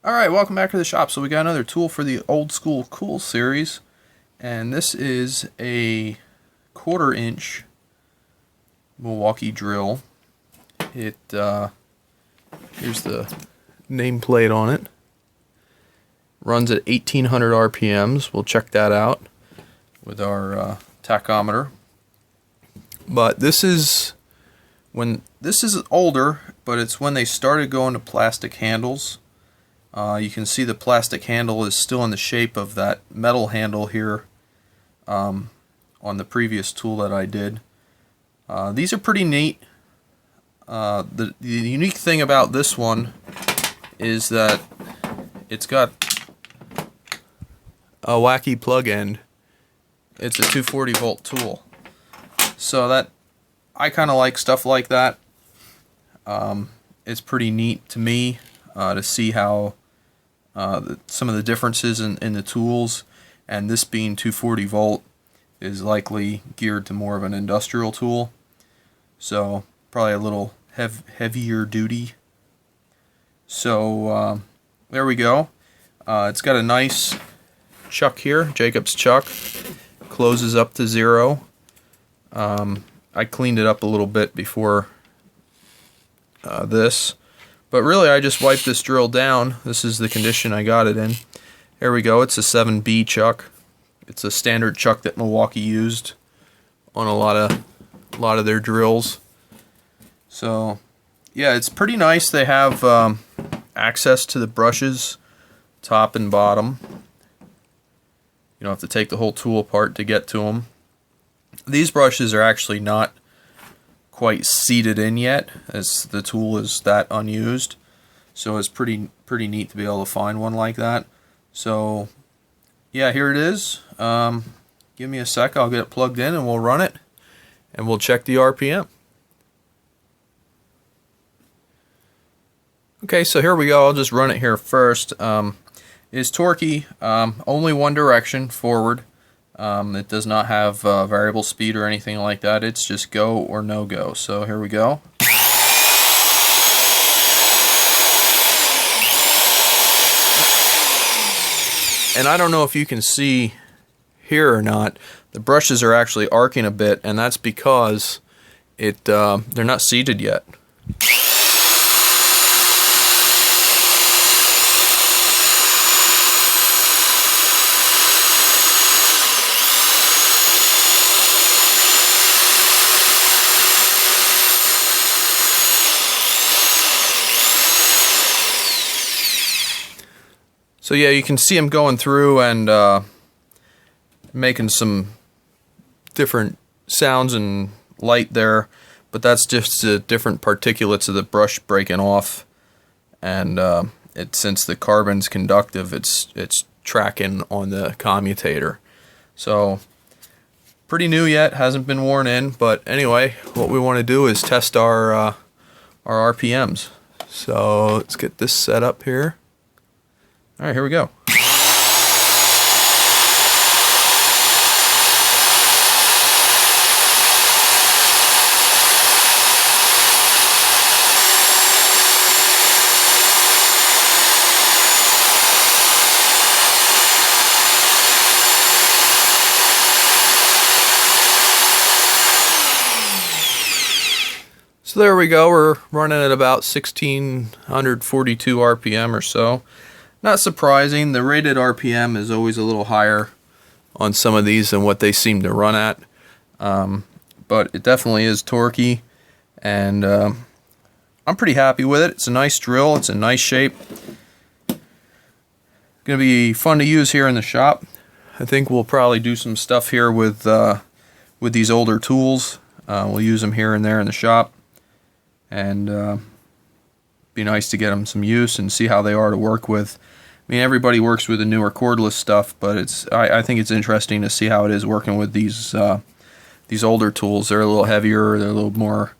Alright, welcome back to the shop. So we got another tool for the old school cool series, and this is a 1/4 inch Milwaukee drill. Here's the nameplate on it. Runs at 1800 RPMs. We'll check that out with our tachometer. But this is older, but it's when they started going to plastic handles. You can see the plastic handle is still in the shape of that metal handle here on the previous tool that I did. These are pretty neat. The unique thing about this one is that it's got a wacky plug end. It's a 240 volt tool. So that I kind of like stuff like that. It's pretty neat to me to see how some of the differences in the tools, and this being 240 volt is likely geared to more of an industrial tool, so probably a little heavier duty. So there we go. It's got a nice chuck here, Jacob's chuck, closes up to 0. I cleaned it up a little bit before this. But really, I just wiped this drill down. This is the condition I got it in. There we go. It's a 7B chuck. It's a standard chuck that Milwaukee used on a lot of their drills. So, yeah, it's pretty nice. They have access to the brushes, top and bottom. You don't have to take the whole tool apart to get to them. These brushes are actually not quite seated in yet, as the tool is that unused, so it's pretty neat to be able to find one like that. So yeah, here it is. Give me a sec, I'll get it plugged in and we'll run it and we'll check the RPM. Okay, so here we go. I'll just run it here first. It's torquey, only one direction, forward. It does not have variable speed or anything like that. It's just go or no go. So here we go. And I don't know if you can see here or not, the brushes are actually arcing a bit, and that's because they're not seated yet. So yeah, you can see them going through and making some different sounds and light there, but that's just the different particulates of the brush breaking off, and since the carbon's conductive, it's tracking on the commutator. So pretty new yet, hasn't been worn in, but anyway, what we want to do is test our RPMs. So let's get this set up here. Alright, here we go. So there we go, we're running at about 1642 RPM or so. Not surprising, the rated RPM is always a little higher on some of these than what they seem to run at. But it definitely is torquey, and I'm pretty happy with it. It's a nice drill, it's a nice shape. Gonna be fun to use here in the shop. I think we'll probably do some stuff here with these older tools. We'll use them here and there in the shop, and be nice to get them some use and see how they are to work with. I mean, everybody works with the newer cordless stuff, but I think it's interesting to see how it is working with these older tools. They're a little heavier, they're a little more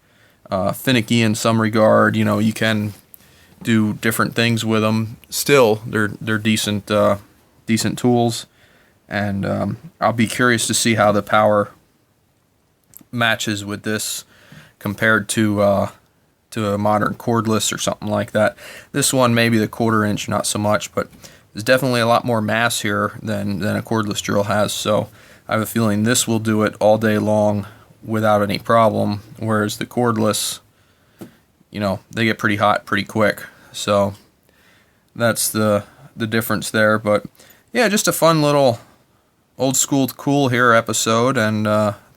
finicky in some regard. You know, you can do different things with them. Still, they're decent tools, and I'll be curious to see how the power matches with this compared to to a modern cordless or something like that. This one, maybe the 1/4 inch, not so much, but there's definitely a lot more mass here than a cordless drill has, so I have a feeling this will do it all day long without any problem, whereas the cordless, you know, they get pretty hot pretty quick. So that's the difference there. But yeah, just a fun little old school cool here episode, and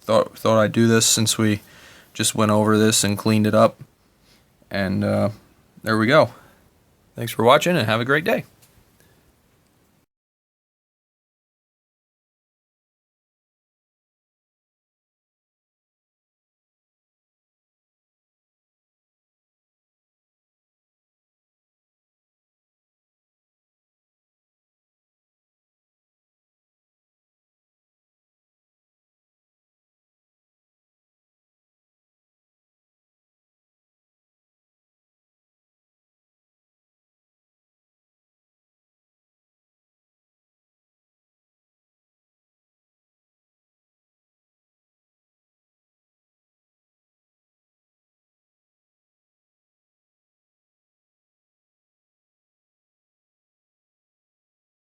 thought I'd do this since we just went over this and cleaned it up. And there we go. Thanks for watching, and have a great day.